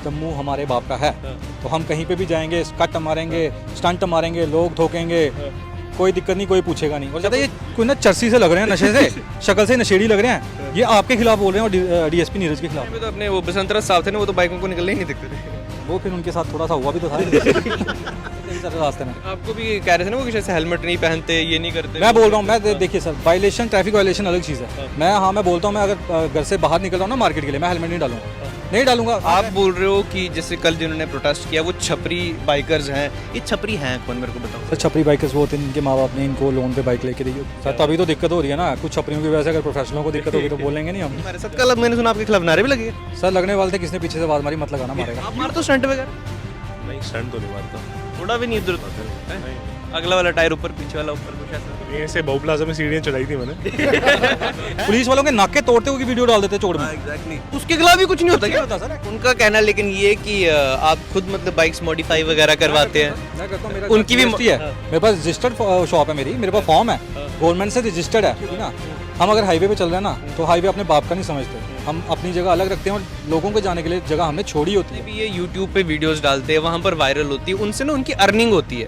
जम्मू हमारे बाप का है, तो हम कहीं पे भी जाएंगे, कट मारेंगे, स्टंट मारेंगे, लोग ठोकेंगे, कोई दिक्कत नहीं, कोई पूछेगा नहीं। और ज़्यादा ये कोई ना चर्सी से लग रहे हैं, नशे से, शक्ल से नशेड़ी लग रहे हैं, ये आपके खिलाफ बोल रहे हैं और डीएसपी नीरज के खिलाफ। तो अपने वो बसंतरा साहब थे ना, वो तो बाइकों को निकलने ही नहीं दिखते थे। वो फिर उनके साथ थोड़ा सा हुआ भी तो था रास्ते में। आपको भी कह रहे थे ना वो कि जैसे हेलमेट नहीं पहनते, ये नहीं करते। मैं बोल रहा हूँ, मैं देखिए सर, वायलेशन, ट्रैफिक वायलेशन अलग चीज़ है। मैं बोलता हूँ, मैं अगर घर से बाहर निकल रहा हूँ ना मार्केट के लिए, मैं हेलमेट नहीं डालूंगा। आप बोल रहे हो कि जैसे कल जिन्होंने प्रोटेस्ट किया वो छपरी बाइकर्स हैं, ये छपरी हैं कौन, मेरे को बताओ। सर छपरी बाइकर्स वो होते हैं, इनके माँ बाप ने इनको लोन पे बाइक लेके दी हो सर, तभी तो दिक्कत हो रही है ना। कुछ छपरियों की वजह से अगर प्रोफेशनलों को दिक्कत होगी तो बोलेंगे नहीं हम। हमारे साथ कल मैंने सुना आपके खिलाफ नारे भी लगे। सर लगने वाले थे, किसने पीछे से आवाज मारी, मत लगाना, मारेगा। आप मारते हो स्टंट वगैरह? नहीं, स्टंट तो नहीं मारता। थोड़ा भी नहीं इधर उधर, अगला वाला टायर ऊपर, पीछे वाला ऊपर, कुछ ऐसा। ऐसे बहु प्लाजा में सीढ़ियाँ चढ़ाई थी मैंने। पुलिस वालों के नाके तोड़ते हुए की वीडियो डाल देते चोट में। एग्जैक्टली, उसके खिलाफ भी कुछ नहीं होता क्या? होता सर, उनका कहना लेकिन ये कि आप खुद मतलब बाइक्स मॉडिफाई वगैरह करवाते हैं। मैं करता हूँ, मेरा उनकी भी है, मेरे पास रजिस्टर्ड शॉप है मेरी, मेरे पास फॉर्म है, गवर्नमेंट से रजिस्टर्ड है, क्योंकि ना हम अगर हाईवे पे चल रहे हैं ना, तो हाईवे अपने बाप का नहीं समझते, हम अपनी जगह अलग रखते हैं और लोगों को जाने के लिए जगह हमने छोड़ी होती है। ये यूट्यूब पे वीडियोस डालते हैं, वहाँ पर वायरल होती है, उनसे ना उनकी अर्निंग होती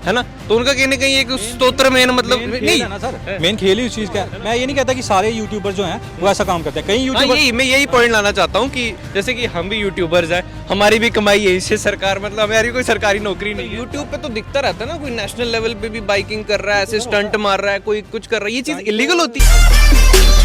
है ना, तो उनका कहने कहीं एक स्तोत्र में मतलब नहीं है ना सर, मेन खेल ही उस चीज़ का है। मैं ये नहीं कहता कि सारे यूट्यूबर जो हैं वो ऐसा काम करते हैं, कई यूट्यूबर। मैं यही पॉइंट लाना चाहता हूँ कि जैसे कि हम भी यूट्यूबर्स हैं, हमारी भी कमाई है इससे, सरकार मतलब हमारी कोई सरकारी नौकरी नहीं। यूट्यूब पे तो दिखता रहता है ना, कोई नेशनल लेवल पे भी बाइकिंग कर रहा है, ऐसे स्टंट मार रहा है, कोई कुछ कर रहा है, ये चीज़ इलीगल होती है।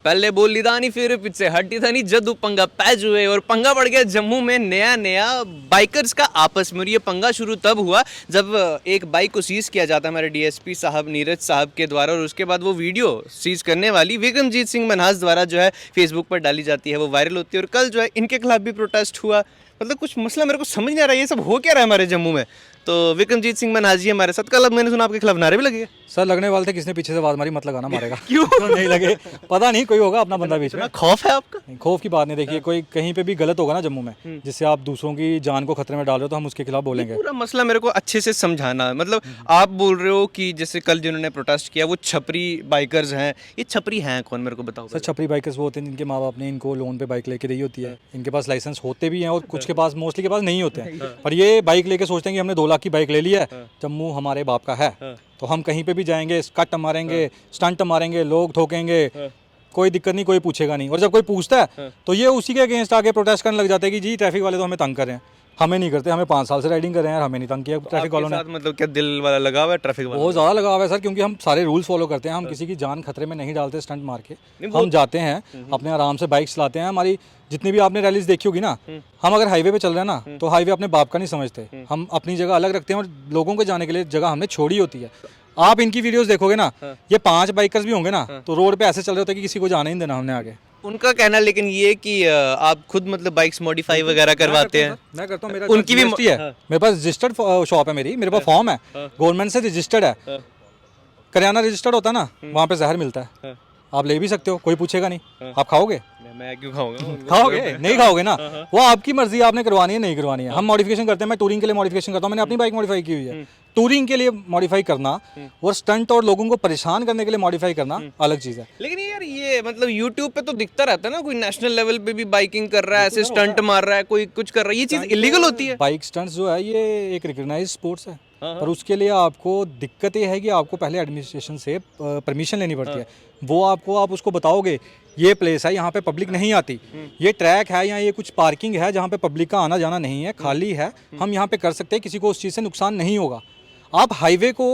पहले बोली दानी फिर पीछे हटी था नहीं, जदू पंगा पैज हुए और पंगा पड़ गया जम्मू में नया बाइकर्स का आपस में। और ये पंगा शुरू तब हुआ जब एक बाइक को सीज किया जाता है हमारे डीएसपी साहब नीरज साहब के द्वारा, और उसके बाद वो वीडियो सीज करने वाली विक्रमजीत सिंह मनहास द्वारा जो है फेसबुक पर डाली जाती है, वो वायरल होती है। और कल जो है इनके खिलाफ भी प्रोटेस्ट हुआ। मतलब कुछ मसला मेरे को समझ नहीं आ रहा है, ये सब हो क्या रहा है हमारे जम्मू में। तो विक्रमजीत सिंह मनहास जी हमारे साथ, कल अब मैंने सुना आपके खिलाफ नारे भी लगे। सर लगने वाले थे, किसने पीछे से आवाज मारी, मत लगाना, मारेगा। क्यों नहीं लगे, पता नहीं, कोई होगा अपना बंदा बीच में। खौफ है आपका? नहीं, खौफ की बात नहीं। देखिए कोई कहीं पे भी गलत होगा ना जम्मू में, जिससे आप दूसरों की जान को खतरे में डाल रहे हो, तो हम उसके खिलाफ बोलेंगे। पूरा मसला मेरे को अच्छे से समझाना। मतलब आप बोल रहे हो कि जैसे कल जिन्होंने प्रोटेस्ट किया वो छपरी बाइकर्स हैं, ये छपरी हैं कौन, मेरे को बताओ। सर छपरी बाइकर्स वो होते हैं, इनके माँ बाप ने इनको लोन पे बाइक लेके दी होती है, इनके पास लाइसेंस होते भी हैं और कुछ के पास, मोस्टली के पास नहीं होते हैं, पर ये बाइक लेके सोचते हैं कि हमने 2 लाख की बाइक ले ली है, जम्मू हमारे बाप का है, तो हम कहीं पे भी जाएंगे, कट मारेंगे, स्टंट मारेंगे, लोग ठोकेंगे, कोई दिक्कत नहीं, कोई पूछेगा नहीं। और जब कोई पूछता है तो ये उसी के अगेंस्ट आके प्रोटेस्ट करने लग जाते हैं कि जी ट्रैफिक वाले तो हमें तंग कर रहे हैं। हमें नहीं करते, हमें 5 साल से राइडिंग कर रहे हैं, हमें नहीं तंग किया ट्रैफिक वालों ने। मतलब क्या दिल वाला लगाव है ट्रैफिक वाला? बहुत ज़्यादा लगाव है सर, क्योंकि हम सारे रूल्स फॉलो करते हैं, हम किसी की जान खतरे में नहीं डालते स्टंट मार के। हम जाते हैं अपने आराम से बाइक चलाते हैं। हमारी जितनी भी आपने रैलीज देखी होगी ना, हम अगर हाईवे पे चल रहे हैं ना, तो हाईवे अपने बाप का नहीं समझते, हम अपनी जगह अलग रखते हैं और लोगों के जाने के लिए जगह हमने छोड़ी होती है। आप इनकी वीडियोस देखोगे ना, ये 5 बाइकर्स भी होंगे ना, तो रोड पे ऐसे चल रहे होते हैं कि किसी को जाने नहीं देना हमने आगे। उनका कहना लेकिन ये कि आप खुद मतलब बाइक्स मॉडिफाई वगैरह करवाते हैं। मैं करता हूँ, मेरा उनकी भी है, मेरे पास रजिस्टर्ड शॉप है मेरी, मेरे पास फॉर्म है, गवर्नमेंट से रजिस्टर्ड है। करियाना रजिस्टर्ड होता है ना, वहाँ पे जहर मिलता है, आप ले भी सकते हो, कोई पूछेगा नहीं। आप खाओगे? मैं क्यों खाऊंगा? खाओगे? नहीं खाओगे ना, वो आपकी मर्जी, आपने करवानी है नहीं करवानी है। हम मॉडिफिकेशन करते हैं, मैं टूरिंग के लिए मॉडिफिकेशन करता हूँ, मैंने अपनी बाइक मॉडिफाई की हुई है। टूरिंग के लिए मॉडिफाई करना और स्टंट और लोगों को परेशान करने के लिए मॉडिफाई करना अलग चीज़ है। लेकिन यार ये मतलब यूट्यूब पे तो दिखता रहता है ना, कोई नेशनल लेवल पे भी बाइकिंग कर रहा है, ऐसे स्टंट मार रहा है, कोई कुछ कर रहा है, ये चीज़ इलीगल होती है। बाइक स्टंट्स जो है ये एक रिकग्नाइज्ड स्पोर्ट्स है, पर उसके लिए आपको दिक्कत ये है कि आपको पहले एडमिनिस्ट्रेशन से परमिशन लेनी पड़ती है। वो आप उसको बताओगे ये प्लेस है, यहाँ पे पब्लिक नहीं आती, ये ट्रैक है या ये कुछ पार्किंग है जहाँ पे पब्लिक का आना जाना नहीं है, खाली है, हम यहाँ पे कर सकते हैं, किसी को उस चीज़ से नुकसान नहीं होगा। आप हाईवे को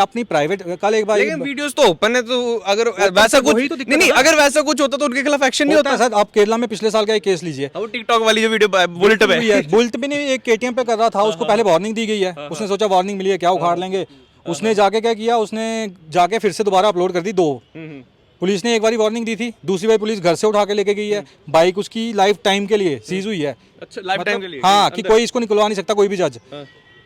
अपनी प्राइवेट, कल एक बार लेकिन वीडियोस तो ओपन है, तो अगर वैसा कुछ नहीं, अगर वैसा कुछ होता तो उनके खिलाफ एक्शन नहीं होता सर। आप केरला में पिछले साल का एक केस लीजिए, वो टिकटॉक वाली जो वीडियो बुलेट पे है, बुलेट पे नहीं, एक केटीएम पे कर रहा था, उसको पहले वार्निंग दी गई है, उसने सोचा वार्निंग मिली है क्या उखाड़ लेंगे, उसने जाके क्या किया, उसने जाके फिर से दोबारा अपलोड कर दी 2। पुलिस ने एक बारी वार्निंग दी थी, दूसरी बार पुलिस घर से उठा के लेके गई है, बाइक उसकी लाइफ टाइम के लिए सीज हुई है। अच्छा, लाइफ टाइम के लिए? हाँ, कि कोई इसको निकलवा नहीं सकता, कोई भी जज।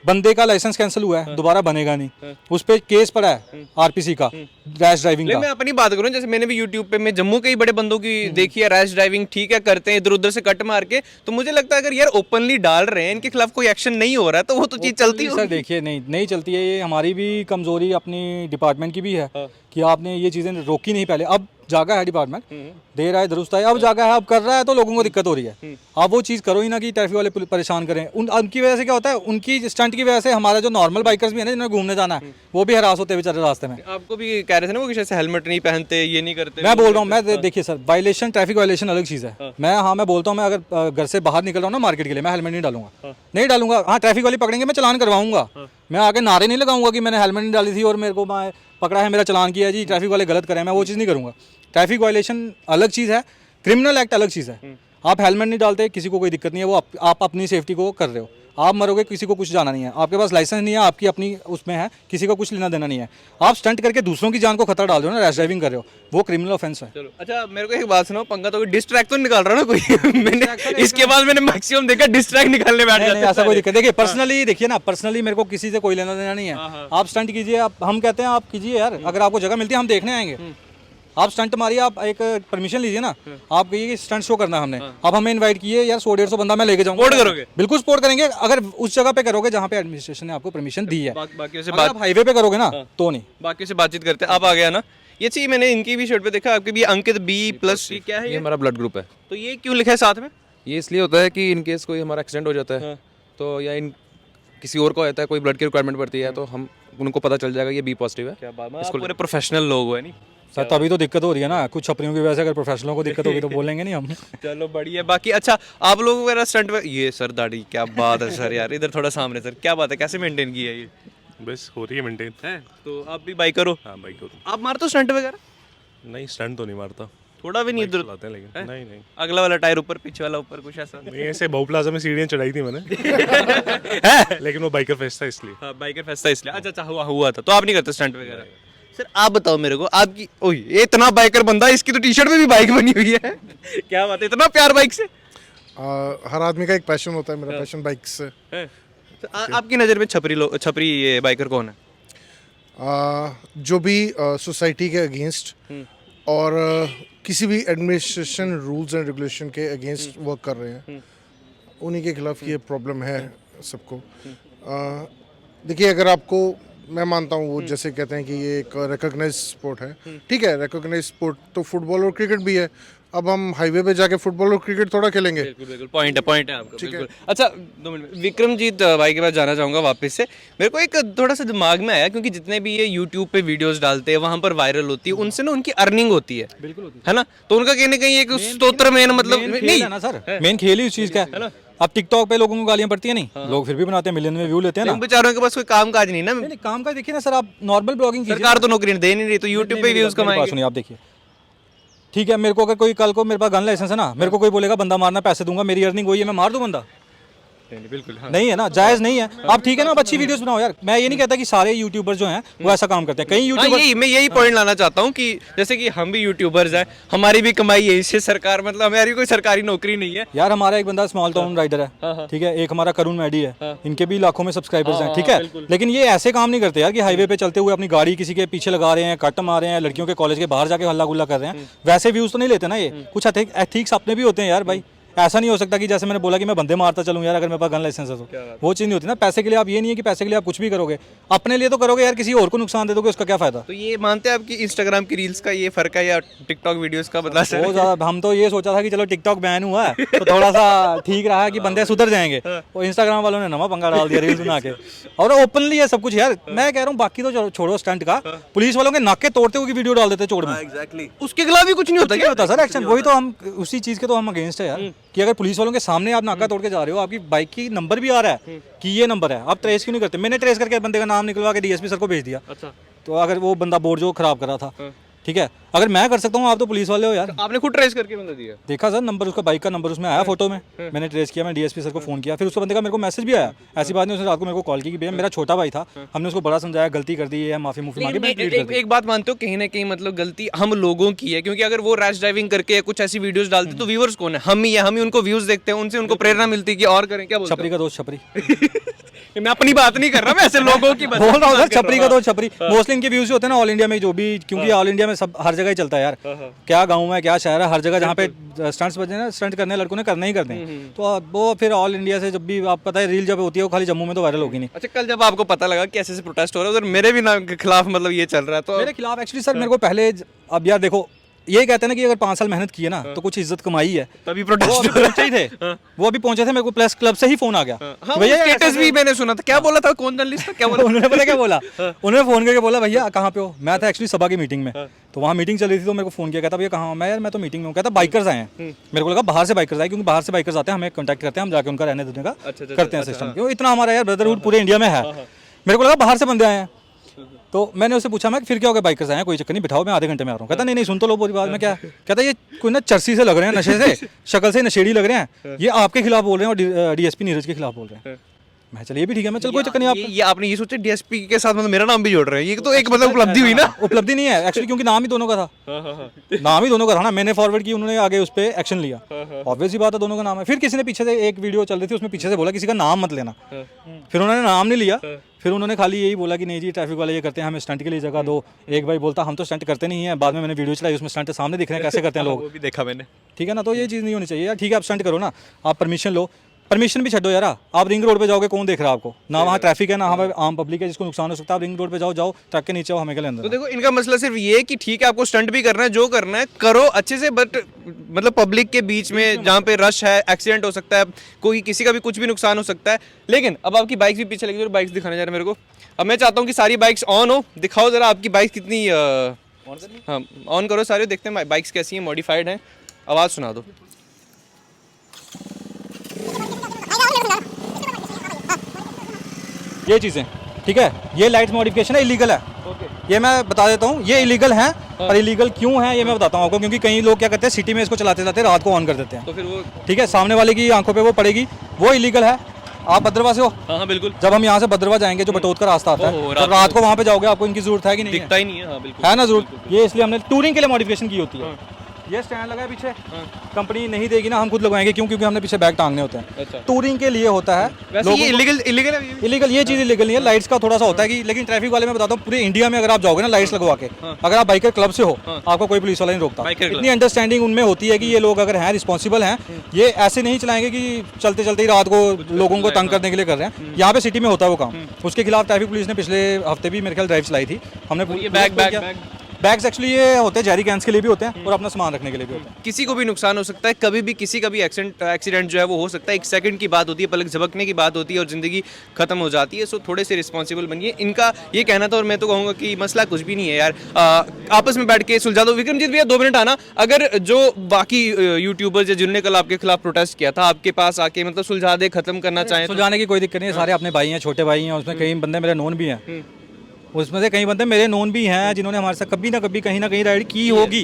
बंदे का लाइसेंस कैंसिल हुआ है, दोबारा बनेगा नहीं, उस पे केस पड़ा है आरपीसी का, रैश ड्राइविंग का। मैं अपनी बात करूं, जैसे मैंने भी यूट्यूब पे मैं जम्मू के ही बड़े बंदों की देखी है, रैश ड्राइविंग ठीक है करते हैं, इधर उधर से कट मार के, तो मुझे लगता है अगर यार ओपनली डाल रहे हैं, इनके खिलाफ कोई एक्शन नहीं हो रहा है, तो वो तो चीज चलती है। सर देखिए नहीं चलती है, ये हमारी भी कमजोरी अपनी डिपार्टमेंट की भी है कि आपने ये चीज़ें रोकी नहीं पहले। अब जागा है डिपार्टमेंट, दे रहा है दुरुस्त है, अब जागा है, अब कर रहा है तो लोगों को दिक्कत हो रही है। आप वो चीज़ करो ही ना कि ट्रैफिक वाले परेशान करें। उनकी वजह से क्या होता है, उनकी स्टंट की वजह से हमारा जो नॉर्मल बाइकर्स भी है ना, जिन्हें घूमने जाना है, वो भी हरास होते हैं बेचारे रास्ते में। आपको भी कह रहे थे ना वो कि जैसे हेलमेट नहीं पहनते, ये नहीं करते। मैं बोल रहा हूँ, मैं देखिए सर, वायलेशन, ट्रैफिक वायलेशन अलग चीज़ है। मैं बोलता हूँ, मैं अगर घर से बाहर निकल रहा हूँ ना मार्केट के लिए, मैं हेलमेट नहीं डालूंगा, नहीं डालूंगा। हाँ, ट्रैफिक वाले पकड़ेंगे, मैं चलान करवाऊंगा। मैं आगे नारे नहीं लगाऊंगा कि मैंने हेलमेट नहीं डाली थी और मेरे को पकड़ा है, मेरा चलान किया जी, ट्रैफिक वाले गलत करें, मैं वो चीज़ नहीं करूँगा। ट्रैफिक वायलेशन अलग चीज़ है, क्रिमिनल एक्ट अलग चीज़ है। आप हेलमेट नहीं डालते, किसी को कोई दिक्कत नहीं है, वो आप अपनी सेफ्टी को कर रहे हो। आप मरोगे, किसी को कुछ जाना नहीं है, आपके पास लाइसेंस नहीं है, आपकी अपनी उसमें है, किसी को कुछ लेना देना नहीं है। आप स्टंट करके दूसरों की जान को खतरा डाल रहे हो ना, रैश ड्राइविंग कर रहे हो, वो क्रिमिनल ऑफेंस है। चलो अच्छा, मेरे को एक बात सुनाओ, पंगा तो डिस्ट्रैक्ट तो निकाल रहा ना कोई। मैंने इसके बाद मैंने मैक्सिमम देखा डिस्ट्रैक्ट निकालने बैठ नहीं, जाते नहीं, ऐसा कोई दिक्कत। देखिए पर्सनली, देखिए ना, पर्सनली मेरे को किसी से कोई लेना देना नहीं है। आप स्टंट कीजिए, आप, हम कहते हैं आप कीजिए यार, अगर आपको जगह मिलती है हम देखने आएंगे। आप स्टंट मारिए, आप एक परमिशन लीजिए ना, आप कहिए कि स्टंट शो करना है हमने, आप हमें इनवाइट किए यार, 100-150 बंदा मैं लेके जाऊंगा। सपोर्ट करोगे? बिल्कुल सपोर्ट करेंगे, अगर उस जगह पे करोगे जहाँ पे एडमिनिस्ट्रेशन ने आपको परमिशन दी है। बाकी से अगर आप हाईवे पे करोगे ना तो नहीं। बाकी से बातचीत करते हैं। आप आ गया ना, ये चीज मैंने इनकी भी शर्ट पे देखा, आपके भी अंकित B+, क्या है ये ये? हमारा ब्लड ग्रुप है। तो ये क्यों लिखा है साथ में? ये इसलिए होता है कि इन केस कोई हमारा एक्सीडेंट हो जाता है तो या इन किसी और को होता है, कोई ब्लड की रिक्वायरमेंट पड़ती है तो हम उनको पता चल जाएगा ये B पॉजिटिव है। क्या बात है, पूरे प्रोफेशनल लोग हो है नहीं सर, तभी तो दिक्कत हो रही है ना, कुछ छपरियों की वजह से। अगर प्रोफेशनलों को दिक्कत होगी तो बोलेंगे नहीं हम। चलो बढ़िया। बाकी अच्छा, आप लोग वगैरह स्टंट में, ये सर दाढ़ी, क्या बात है सर यार, इधर थोड़ा सामने सर, क्या बात है, कैसे मेंटेन की है ये? बस हो रही है मेंटेन। है तो आप भी बाइकर हो? हाँ, बाइक हो। आप मारते हो स्टंट वगैरह? नहीं, स्टंट तो नहीं मारता, थोड़ा भी नहीं इधर? चलाते हैं लेकिन। नहीं नहीं अगला वाला टायर ऊपर, पीछे वाला ऊपर, कुछ ऐसा? नहीं, ऐसे बहु प्लाजा में सीढ़ियाँ चढ़ाई थी मैंने, लेकिन वो बाइकर फेस्ट था इसलिए। हाँ, बाइकर फेस्टा इसलिए। अच्छा अच्छा, हुआ था। तो आप नहीं करते स्टंट वगैरह? सर आप बताओ मेरे को, आपकी ओह ये इतना बाइकर बंदा, इसकी तो टी-शर्ट में भी बाइक बनी हुई है। क्या बात है, इतना प्यार बाइक से? हर आदमी का एक पैशन होता है, मेरा पैशन बाइक से। तो आपकी नज़र में छपरी ये बाइकर कौन है? जो भी सोसाइटी के अगेंस्ट और किसी भी एडमिनिस्ट्रेशन रूल्स एंड रेगुलेशन के अगेंस्ट वर्क कर रहे हैं, उन्हीं के खिलाफ ये प्रॉब्लम है सबको। देखिए, अगर आपको, मैं मानता हूँ वो जैसे कहते हैं कि ये एक रिकॉग्नाइज स्पोर्ट है, ठीक है, रिकॉग्नाइज स्पोर्ट तो फुटबॉल और क्रिकेट भी है। अब हम हाईवे पे जाके फुटबॉल और क्रिकेट थोड़ा खेलेंगे? बिल्कुल पॉइंट है आपका, बिल्कुल। अच्छा 2 मिनट में विक्रमजीत भाई के पास जाना चाहूँगा वापस से। मेरे को एक थोड़ा सा दिमाग में आया, क्योंकि जितने भी ये यूट्यूब पे वीडियोस डालते हैं, वहाँ पर वायरल होती है, उनसे ना उनकी अर्निंग होती है, बिल्कुल होती है ना? तो उनका कहीं ना कहीं एक स्तोत्र में मतलब नहीं है ना सर, मेन खेल ही उस चीज़ का है। अब टिकटॉक पे लोगों को गालियाँ पड़ती है नहीं, लोग फिर भी बनाते हैं, मिलियन में व्यू लेते हैं ना। उन बेचारों के पास कोई काम काज नहीं ना। नहीं, काम का देखिए ना सर, आप नॉर्मल ब्लॉगिंग कीजिए। सरकार तो नौकरी दे नहीं रही, तो यूट्यूब पे व्यूज कमाएंगे। सुनिए, आप देखिए, ठीक है, मेरे को अगर कोई कल को, मेरे पास गन लाइसेंस है ना, मेरे को कोई बोलेगा बंदा मारना, पैसे दूंगा, मेरी अर्निंग वही है, मैं मार दूं बंदा? बिल्कुल नहीं है ना, जायज़ नहीं है। आप ठीक है ना, आप अच्छी वीडियोस बनाओ यार। मैं ये नहीं कहता कि सारे यूट्यूबर जो हैं वो ऐसा काम करते हैं, कई यूट्यूबर। मैं यही पॉइंट लाना चाहता हूँ कि जैसे कि हम भी यूट्यूबर्स हैं, हमारी भी कमाई है इससे, सरकार मतलब हमारी कोई सरकारी नौकरी नहीं है यार। हमारा एक बंदा स्मॉल टाउन राइडर है, ठीक है, एक हमारा करुण मैडी है, इनके भी लाखों में सब्सक्राइबर्स हैं, ठीक है, लेकिन ये ऐसे काम नहीं करते यार कि हाईवे पे चलते हुए अपनी गाड़ी किसी के पीछे लगा रहे हैं, कट मार रहे हैं, लड़कियों के कॉलेज के बाहर जाके हल्ला गुल्ला कर रहे हैं। वैसे व्यूज तो नहीं लेते ना ये, कुछ एथिक्स अपने भी होते हैं यार भाई। ऐसा नहीं हो सकता कि जैसे मैंने बोला कि मैं बंदे मारता चलूँ यार, अगर मेरे पास गन लाइसेंस है तो वो चीज़ नहीं होती ना। पैसे के लिए आप, ये नहीं है कि पैसे के लिए आप कुछ भी करोगे, अपने लिए तो करोगे यार, किसी और को नुकसान दे दोगे, उसका क्या फायदा? तो ये मानते हैं आपकी इंस्टाग्राम की रील्स का ये फर्क है या टिकटॉक वीडियोस का बदला बहुत ज़्यादा। हम तो ये सोचा था कि चलो टिकटॉक बैन हुआ है तो थोड़ा सा ठीक रहा कि बंदे सुधर जाएंगे, और इंस्टाग्राम वालों ने नवा पंगा डाल दिया रील्स बना के, और ओपनली है सब कुछ यार। मैं कह रहा हूँ, बाकी तो छोड़ो स्टंट का, पुलिस वालों के नाके तोड़ते हुए वीडियो डाल देते चोड़ में। एग्जैक्टली, उसके खिलाफ भी कुछ नहीं होता। क्या होता सर एक्शन? वही तो हम, उसी चीज़ के तो हम अगेंस्ट है यार, कि अगर पुलिस वालों के सामने आप नाका तोड़ के जा रहे हो, आपकी बाइक की नंबर भी आ रहा है कि ये नंबर है, आप ट्रेस क्यों नहीं करते? मैंने ट्रेस करके बंदे का नाम निकलवा के डीएसपी सर को भेज दिया। अच्छा, तो अगर वो बंदा बोर्ड जो खराब कर रहा था, ठीक है, अगर मैं कर सकता हूँ, आप तो पुलिस वाले हो यार। आपने खुद ट्रेस करके बंदा दिया? देखा सर, नंबर उसका बाइक का नंबर उसमें आया फोटो में, मैंने ट्रेस किया, मैं डीएसपी सर को फोन किया, फिर उसको बंदे का मेरे को मैसेज भी आया। ऐसी बात नहीं, उसने रात को मेरे को कॉल की कि भैया मेरा छोटा भाई था, हमने उसको बड़ा समझाया, गलती कर दी है, माफी मांगी। एक बात मानते हो, कहीं ना कहीं मतलब गलती हम लोगों की है, क्योंकि अगर वो रैश ड्राइविंग करके कुछ ऐसी वीडियोस डालते तो व्यूअर्स कौन है? हम ही है, हम ही उनको व्यूज देखते हैं, उनसे उनको प्रेरणा मिलती है कि और करें। क्या छपरी का दोस्त छपरी। मैं अपनी बात नहीं कर रहा, मैं ऐसे लोगों की बोल रहा हूँ सर, छपरी का दोस्त छपरी। मोस्टली इनके व्यूज होते हैं ना ऑल इंडिया में, जो भी, क्योंकि ऑल इंडिया में सब हर जगह ही चलता है यार, क्या गाँव है क्या शहर है, हर जगह जहाँ पे स्टंट्स बजे ना, स्टंट करने लड़कों ने करना ही करते हैं, तो वो फिर ऑल इंडिया से जब भी, आप पता है रील जब होती है वो खाली जम्मू में तो वायरल होगी नहीं। अच्छा, कल जब आपको पता लगा कि ऐसे प्रोटेस्ट हो रहा है उधर, मेरे भी नाम के खिलाफ मतलब ये चल रहा है, तो मेरे खिलाफ एक्चुअली सर, मेरे को पहले, अब यार देखो, ये कहते हैं ना कि अगर 5 साल मेहनत की है ना तो कुछ इज्जत कमाई है। तभी वो अभी प्रोटेस्ट पहुंचे ही थे, वो अभी पहुंचे थे, मेरे को प्लस क्लब से ही फोन आ गया। हाँ, भैया स्टेटस भी मैंने सुना था, क्या बोला था, कौन जर्नलिस्ट था, क्या बोला? उन्होंने पता क्या बोला, उन्होंने फोन करके बोला भैया कहाँ पे हो। मैं था एक्चुअली सभा की मीटिंग में, तो वहाँ मीटिंग चल रही थी, तो मेरे को फोन किया, कहता भैया कहाँ हो। मैं यार मैं तो मीटिंग में हूँ। कहता बाइकर्स आए हैं। मेरे को लगा बाहर से बाइकर्स आए, क्योंकि बाहर से बाइकर्स आते हैं, हमें कॉन्टैक्ट करते हैं, हम जाके उनका रहने देने का करते हैं सिस्टम। क्यों इतना हमारा यार ब्रदरहुड पूरे इंडिया में है। मेरे को लगा बाहर से बंदे आए हैं, तो मैंने उससे पूछा मैं फिर क्या हो गया, बाइकर्स आए हैं, कोई चक्कर नहीं, बिठाओ मैं आधे घंटे में आ रहा हूँ। कहता नहीं सुन तो लो पूरी बात में क्या। कहता ये कोई ना चर्सी से लग रहे हैं, नशे से, शक्ल से नशेड़ी लग रहे हैं, ये आपके खिलाफ बोल रहे हैं और डीएसपी नीरज के खिलाफ बोल रहे हैं। मैं चलिए ये भी ठीक है, मैं चल कोई चक्कर नहीं। आप ये आपने ये सोचा डीएसपी के साथ मतलब मेरा नाम भी जोड़ रहे हैं, ये तो एक मतलब उपलब्धि हुई ना। उपलब्धि नहीं है एक्चुअली, क्योंकि नाम ही दोनों का था, नाम ही दोनों का था ना। मैंने फॉरवर्ड की, उन्होंने आगे उस पर एक्शन लिया, ऑब्वियस ही बात है दोनों का नाम है। फिर किसी ने पीछे से एक वीडियो चल रही थी, उसमें पीछे से बोला किसी का नाम मत लेना, फिर उन्होंने नाम नहीं लिया, फिर उन्होंने खाली यही बोला कि नहीं जी ट्रैफिक वाले ये करते हैं, हमें स्टंट के लिए जगह दो। एक भाई बोलता हम तो स्टंट करते नहीं है, बाद में मैंने वीडियो चलाई, उसमें स्टंट सामने दिख रहे हैं कैसे करते हैं लोग, वो भी देखा मैंने। ठीक है ना। तो ये चीज़ नहीं होनी चाहिए यार। ठीक है आप स्टंट करो ना, आप परमिशन लो, परमिशन भी छो यार। आप रिंग रोड पे जाओगे, कौन देख रहा है आपको, ना वहाँ ट्रैफिक है ना वहाँ आम पब्लिक है जिसको नुकसान हो सकता है। आप रिंग रोड पे जाओ ट्रक के नीचे हो, हमें के लिए तो अंदर। देखो इनका मसला सिर्फ ये है कि ठीक है आपको स्टंट भी करना है, जो करना है करो अच्छे से, बट मतलब पब्लिक के बीच में जहाँ पे रश है, एक्सीडेंट हो सकता है, कोई किसी का भी कुछ भी नुकसान हो सकता है। लेकिन अब आपकी बाइक भी पीछे लगी, बाइक्स दिखाने जा रहे हैं मेरे को। अब मैं चाहता हूँ कि सारी बाइक्स ऑन हो, दिखाओ जरा आपकी बाइक कितनी हाँ ऑन करो सारे, देखते हैं बाइक्स कैसी हैं, मॉडिफाइड हैं, आवाज़ सुना दो। ये चीज़ें ठीक है, ये लाइट्स मॉडिफिकेशन है, इलीगल है। ये मैं बता देता हूँ, ये इलीगल है। पर इलीगल क्यों है ये मैं बताता हूँ आपको, क्योंकि कई लोग क्या करते हैं सिटी में इसको चलाते जाते रात को ऑन कर देते हैं, तो फिर वो ठीक है, सामने वाले की आंखों पे वो पड़ेगी, वो इलीगल है। आप भद्रवा से हो? हाँ बिल्कुल, जब हम यहाँ से भद्रवा जाएंगे, जो बटोत का रास्ता आता है, जब रात को वहाँ पे जाओगे आपको इनकी जरूरत है कि नहीं है? दिखता ही नहीं है। हाँ बिल्कुल है ना जरूरत। ये इसलिए हमने टूरिंग के लिए मॉडिफिकेशन की होती है। ये स्टैंड लगा है पीछे, कंपनी नहीं देगी ना, हम खुद लगवाएंगे। क्यों? क्योंकि हमने पीछे बैग टांगने होते हैं। अच्छा। टूरिंग के लिए होता है। वैसे ये इलीगल है ये भी? इलीगल ये चीज़ इलीगल नहीं है, लाइट्स का थोड़ा सा होता है कि, लेकिन ट्रैफिक वाले में बताता हूँ पूरे इंडिया में अगर आप जाओगे ना लाइट्स लगवा के, अगर आप बाइकर क्लब से हो, आपको कोई पुलिस वाला नहीं रोकता। इतनी अंडरस्टैंडिंग उनमें होती है कि ये लोग अगर हैं रिस्पॉन्सिबल हैं, ये ऐसे नहीं चलाएंगे कि चलते चलते ही रात को लोगों को तंग करने के लिए कर रहे हैं। यहाँ पे सिटी में होता है वो काम। उसके खिलाफ ट्रैफिक पुलिस ने पिछले हफ्ते भी मेरे ख्याल ड्राइव चलाई थी हमने। बैग्स एक्चुअली ये होते हैं जेरी कैंस के लिए भी होते हैं और अपना सामान रखने के लिए भी होते हैं। किसी को भी नुकसान हो सकता है, कभी भी किसी का भी एक्सीडेंट जो है वो हो सकता है। 1 सेकंड की बात होती है, पलक झपकने की बात होती है और ज़िंदगी खत्म हो जाती है। सो थोड़े से रिस्पॉन्सिबल बनिए, इनका ये कहना था। और मैं तो कहूँगा कि मसला कुछ भी नहीं है यार, आपस में बैठ के सुलझा दो। विक्रमजीत भैया 2 मिनट आना, अगर जो बाकी यूट्यूबर्स जिन्होंने कल आपके खिलाफ प्रोटेस्ट किया था आपके पास आके मतलब सुलझा दे, खत्म करना चाहें, सुलझाने की कोई दिक्कत नहीं है, सारे अपने भाई हैं, छोटे भाई हैं, उसमें कई बंदे मेरे नोन भी हैं, उसमें से कई बंदे मेरे नोन भी हैं जिन्होंने हमारे साथ कभी ना कभी कहीं ना कहीं राइड की होगी।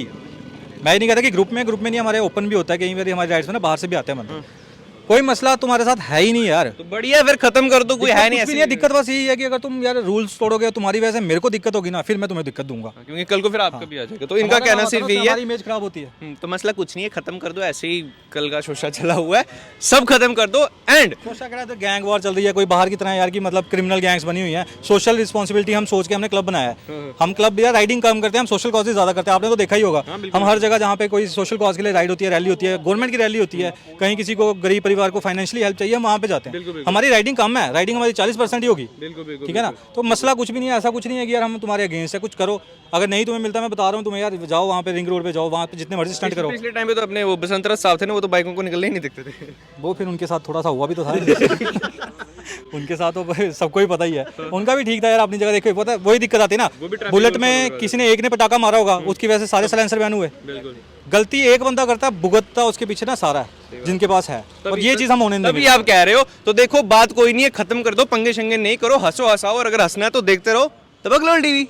मैं नहीं कहता कि ग्रुप में नहीं, हमारे ओपन भी होता है, कई बार हमारे राइड्स में ना बाहर से भी आते हैं बंदे। कोई मसला तुम्हारे साथ है ही नहीं यार, तो बढ़िया फिर खत्म कर दो, कोई है नहीं ऐसी दिक्कत। बस यही है कि अगर तुम यार रूल्स तोड़ोगे, तुम्हारी वजह से मेरे को दिक्कत होगी ना, फिर मैं तुम्हें दिक्कत दूंगा, क्योंकि कल को फिर आपका भी आ जाएगा। तो इनका कहना सिर्फ यही है, इमेज खराब होती है। तो मसला कुछ नहीं है, खत्म कर दो। ऐसे ही कल का शोशा चला हुआ है, सब खत्म कर दो। एंड तो गैंग वॉर चल रही है कोई बाहर की तरह यार की, मतलब क्रिमिनल गैंग्स बनी हुई है। सोशल रिस्पॉन्सिबिलिटी हम सोच के हमने क्लब बनाया है। हम क्लब यार राइडिंग कम करते हैं, हम सोशल कॉजेज ज्यादा करते हैं। आपने तो देखा ही होगा, हम हर जगह जहाँ पे कोई सोशल कॉज के लिए राइड होती है, रैली होती है, गवर्नमेंट की रैली होती है, कहीं किसी को गरीब परिवार को फाइनेंशियली हेल्प चाहिए, हम वहाँ पे जाते हैं। हमारी राइडिंग कम है, राइडिंग हमारी 40% ही होगी, ठीक है ना। तो मसला कुछ भी नहीं है, ऐसा कुछ नहीं है कि यार हम तुम्हारे अगेंस्ट है, कुछ करो। अगर नहीं तुम्हें मिलता, मैं बता रहा हूँ तुम्हें यार, जाओ वहाँ पे रिंग रोड पे जाओ, वहाँ पे जितने मर्जी स्टंट करो। पिछले टाइम पे तो अपने वो बसंतरा साहब थे ना, वो तो बाइकों को निकलने ही नहीं दिखते थे। वो फिर उनके साथ थोड़ा सा हुआ भी तो था उनके साथ तो सबको ही पता ही है, उनका भी ठीक था यार अपनी जगह। देखो पता है वही दिक्कत आती है ना, बुलेट में किसी ने एक ने पटाखा मारा होगा, उसकी वजह से सारे साइलेंसर बैन हुए। गलती एक बंदा करता है, भुगतता उसके पीछे ना सारा जिनके पास है, और ये चीज हम होने नहीं तभी आप कह रहे हो। तो देखो बात कोई नहीं है, खत्म कर दो, पंगे शंगे नहीं करो, हंसो हंसाओ, और अगर हंसना है तो देखते रहो तबक लोल टीवी।